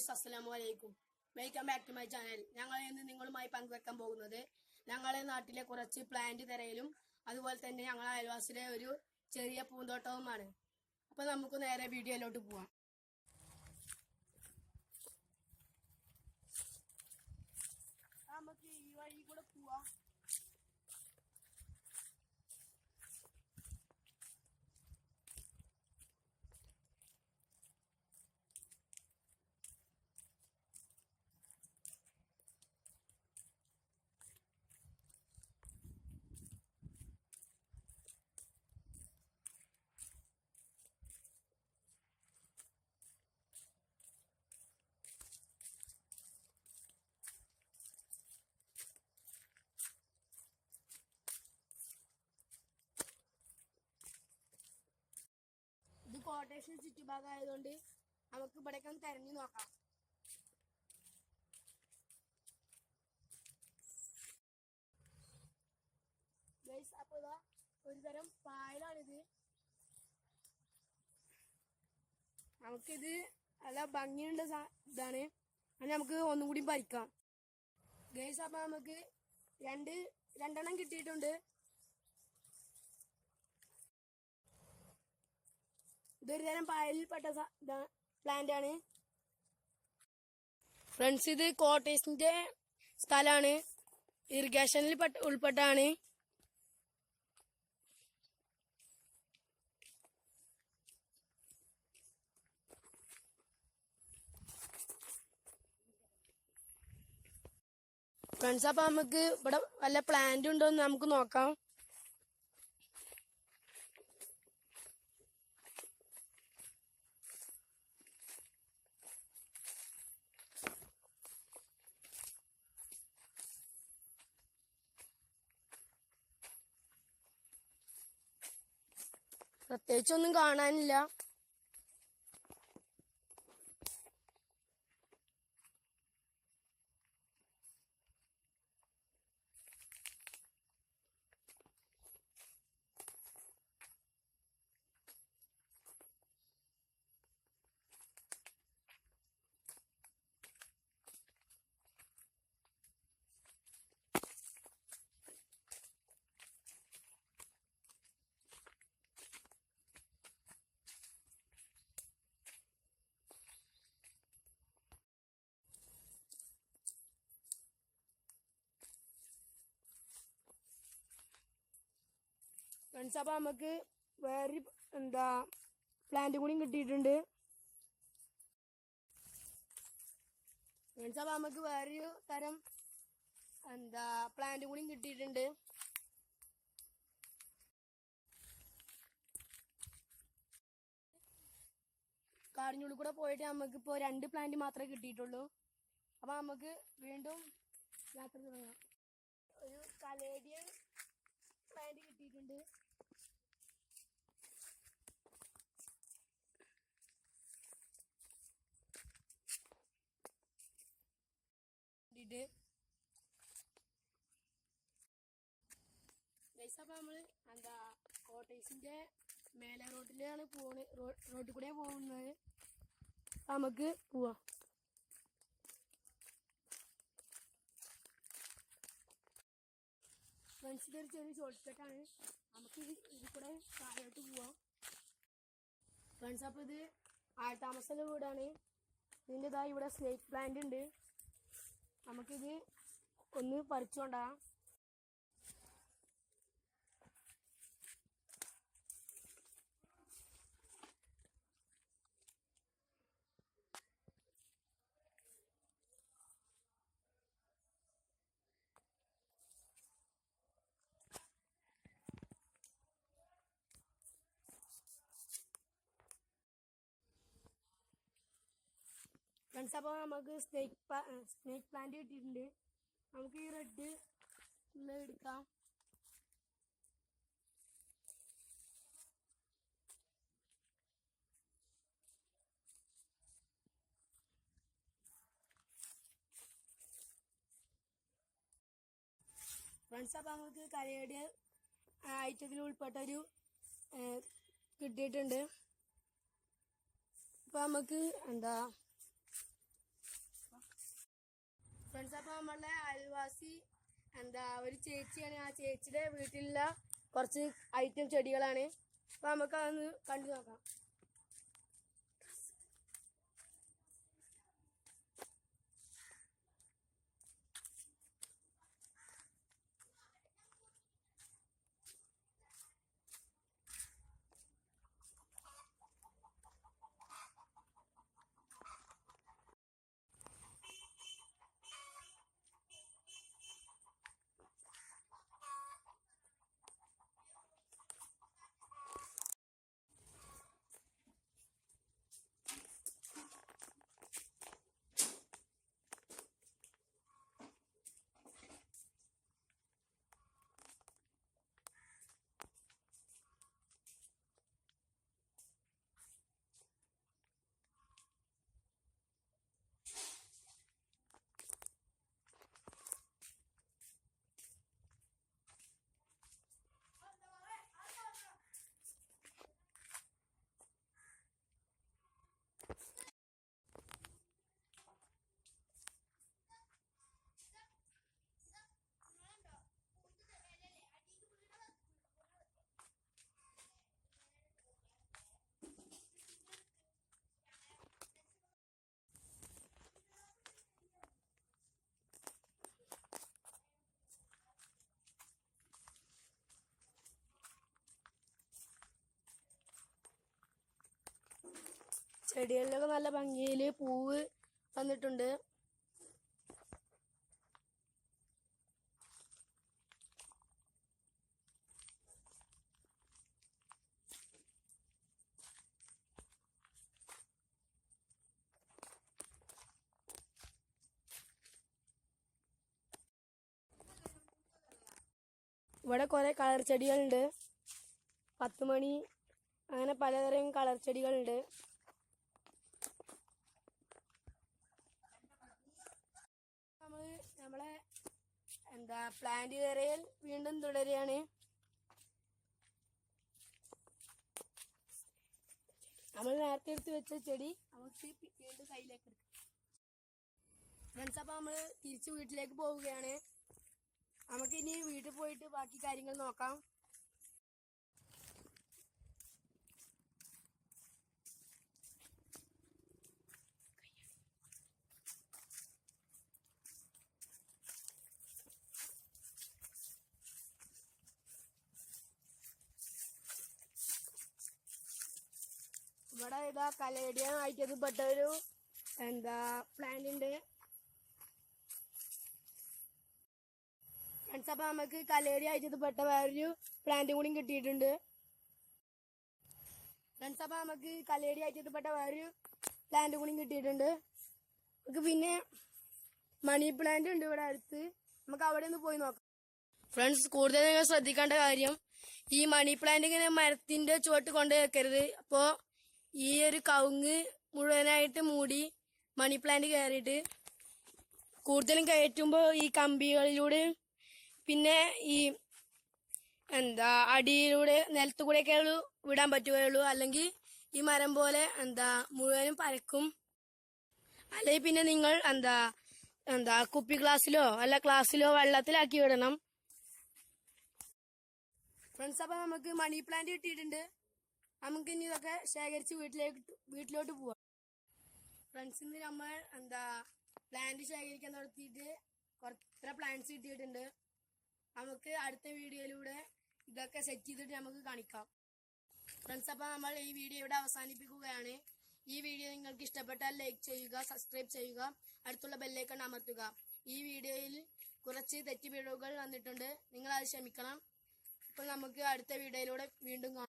Guys അസ്സലാമലൈക്കും. Welcome back to my channel. ഞങ്ങൾ ഇന്ന് നിങ്ങളുമായി പങ്കുവെക്കാൻ പോകുന്നത് ഞങ്ങളെ നാട്ടിലെ കുറച്ച് പ്ലാന്റ് തിരയലും അതുപോലെ തന്നെ ഞങ്ങളെ അയൽവാസിലെ ഒരു ചെറിയ പൂന്തോട്ടവുമാണ്. അപ്പൊ നമുക്ക് നേരെ വീഡിയോയിലോട്ട് പോവാം. നമുക്ക് ഈ വഴി കൂടെ പോവാം. ഇത് കോട്ടേഷൻ ചുറ്റുഭാഗമായതുകൊണ്ട് നമുക്ക് ഇവിടേക്ക് ഒന്ന് തെരഞ്ഞു നോക്കാം. ഗൈസ് അപ്പൊ ഇതാ ഒരു തരം പായലാണിത്. നമുക്കിത് നല്ല ഭംഗിയുള്ള ഇതാണ്. അത് നമുക്ക് ഒന്നും കൂടി പറിക്കാം. ഗൈസ് അപ്പൊ നമുക്ക് രണ്ടെണ്ണം കിട്ടിയിട്ടുണ്ട്. ഇതൊരു തരം പായലിൽപ്പെട്ട പ്ലാന്റ് ആണ്. ഫ്രണ്ട്സ്, ഇത് കോട്ടേഴ്സിന്റെ സ്ഥലമാണ്, ഇറിഗേഷനിൽ ഉൾപ്പെട്ടാണ്. ഫ്രണ്ട്സ്, അപ്പൊ നമുക്ക് ഇവിടെ വല്ല പ്ലാന്റ് ഉണ്ടോ എന്ന് നമുക്ക് നോക്കാം. പ്രത്യേകിച്ചൊന്നും കാണാനില്ല. ഫ്രണ്ട്സ്, അപ്പൊ നമുക്ക് വേറെ പ്ലാന്റ് കൂടി കിട്ടിയിട്ടുണ്ട്. ഫ്രണ്ട്സ്, അപ്പൊ നമുക്ക് വേറൊരു തരം പ്ലാന്റ് കൂടി കിട്ടിയിട്ടുണ്ട്. കാടിനുള്ളിൽ കൂടെ പോയിട്ട് നമുക്ക് ഇപ്പോ 2 പ്ലാന്റ് മാത്രമേ കിട്ടിയിട്ടുള്ളൂ. അപ്പൊ നമുക്ക് വീണ്ടും യാത്ര തുടങ്ങാം. ഒരു കലേഡിയൻ പ്ലാന്റ് കിട്ടിയിട്ടുണ്ട്. അപ്പൊ നമ്മള് കോട്ടേഴ്സിന്റെ മേലെ റോഡിലാണ് റോഡിൽ കൂടെ പോകുന്നത്. നമുക്ക് പോവാം. ഫ്രണ്ട്സ്, ഇതൊരു ചെറിയ ഷോർട്ട് കട്ടാണ്. നമുക്ക് ഇതിൽ കൂടെ താഴോട്ട് പോവാം. ഫ്രണ്ട്സ്, അപ്പൊ ഇത് ആൾതാമസമുള്ള വീടാണ്. ഇതിൻ്റെ ഇവിടെ സ്നേക്ക് പ്ലാന്റ് ഉണ്ട്. നമുക്കിത് ഒന്ന് പറിച്ചുകൊണ്ടാകാം. ഫ്രണ്ട്സ്, അപ്പോൾ നമുക്ക് സ്നേക്ക് പ്ലാന്റ് കിട്ടിയിട്ടുണ്ട്. നമുക്ക് ഈ റെഡ് എടുക്കാം. ഫ്രണ്ട്സ്, അപ്പോൾ നമുക്ക് കരയുടെ ഐറ്റത്തിൽ ഉൾപ്പെട്ടൊരു കിട്ടിയിട്ടുണ്ട്. അപ്പോൾ നമുക്ക് ഫ്രണ്ട്സ്, അപ്പൊ നമ്മളുടെ അയൽവാസി ഒരു ചേച്ചിയാണ്. ആ ചേച്ചിയുടെ വീട്ടിലുള്ള കുറച്ച് ഐറ്റം ചെടികളാണ്. അപ്പൊ നമുക്ക് അതൊന്ന് കണ്ടു നോക്കാം. ചെടികളിലൊക്കെ നല്ല ഭംഗിയിൽ പൂവ് വന്നിട്ടുണ്ട്. ഇവിടെ കുറെ കളർ ചെടികളുണ്ട്. 10 മണി, അങ്ങനെ പലതരം കളർ ചെടികളുണ്ട്. നമ്മളെ പ്ലാന്റ് തിരയൽ വീണ്ടും തുടരുകയാണ്. നമ്മൾ നേരത്തെ എടുത്ത് വെച്ച ചെടി നമുക്ക് വീണ്ടും കയ്യിലേക്ക് എടുക്കാം. ഫ്രണ്ട്സ്, അപ്പൊ നമ്മൾ തിരിച്ച് വീട്ടിലേക്ക് പോവുകയാണ്. നമുക്ക് ഇനി വീട്ടിൽ പോയിട്ട് ബാക്കി കാര്യങ്ങൾ നോക്കാം. ഇവിടെ ഇതാ കലേഡിയം ആയിട്ട് പെട്ട ഒരു പ്ലാന്റ് ഉണ്ട്. ഫ്രണ്ട്സ്, അപ്പൊ നമുക്ക് കലേഡിയം ആയിട്ട് പെട്ട വേറൊരു പ്ലാന്റും കൂടി കിട്ടിയിട്ടുണ്ട്. ഫ്രണ്ട്സ്, അപ്പൊ നമുക്ക് കലേഡിയം ആയിട്ട് പെട്ട വേറൊരു പ്ലാന്റ് കൂടി കിട്ടിയിട്ടുണ്ട്. നമുക്ക് പിന്നെ മണി പ്ലാന്റ് ഉണ്ട് ഇവിടെ അടുത്ത്. നമുക്ക് അവിടെ ഒന്ന് പോയി നോക്കാം. ഫ്രണ്ട്സ്, കൂടുതൽ നിങ്ങൾ ശ്രദ്ധിക്കേണ്ട കാര്യം, ഈ മണി പ്ലാന്റ് ഇങ്ങനെ മരത്തിന്റെ ചുവട്ട് കൊണ്ട് വെക്കരുത്. അപ്പോ ഈ ഒരു കവുങ്ങ് മുഴുവനായിട്ട് മൂടി മണി പ്ലാന്റ് കയറിയിട്ട് കൂടുതലും കയറ്റുമ്പോൾ ഈ കമ്പികളിലൂടെ പിന്നെ ഈ അടിയിലൂടെ നിലത്തുകൂടെയൊക്കെ വിടാൻ പറ്റുകയുള്ളൂ. അല്ലെങ്കിൽ ഈ മരം പോലെ മുഴുവനും പരക്കും. അല്ലെങ്കിൽ പിന്നെ നിങ്ങൾ കുപ്പി ഗ്ലാസ്സിലോ അല്ല ക്ലാസ്സിലോ വെള്ളത്തിലാക്കി വിടണം. ഫ്രണ്ട്സ്, അപ്പൊ നമുക്ക് മണി പ്ലാന്റ് കിട്ടിയിട്ടുണ്ട്. നമുക്ക് ഇനി ഇതൊക്കെ ശേഖരിച്ച് വീട്ടിലോട്ട് പോവാം. ഫ്രണ്ട്സ്, ഇന്ന് നമ്മൾ പ്ലാന്റ് ശേഖരിക്കാൻ നടത്തിയിട്ട് കുറച്ച് പ്ലാന്റ്സ് കിട്ടിയിട്ടുണ്ട്. നമുക്ക് അടുത്ത വീഡിയോയിലൂടെ ഇതൊക്കെ സെറ്റ് ചെയ്തിട്ട് നമുക്ക് കാണിക്കാം. ഫ്രണ്ട്സ്, അപ്പൊ നമ്മൾ ഈ വീഡിയോ ഇവിടെ അവസാനിപ്പിക്കുകയാണ്. ഈ വീഡിയോ നിങ്ങൾക്ക് ഇഷ്ടപ്പെട്ടാൽ ലൈക്ക് ചെയ്യുക, സബ്സ്ക്രൈബ് ചെയ്യുക, അടുത്തുള്ള ബെല്ലൈക്കൺ അമർത്തുക. ഈ വീഡിയോയിൽ കുറച്ച് തെറ്റുപിഴവുകൾ വന്നിട്ടുണ്ട്, നിങ്ങൾ അത് ക്ഷമിക്കണം. അപ്പോൾ നമുക്ക് അടുത്ത വീഡിയോയിലൂടെ വീണ്ടും കാണാം.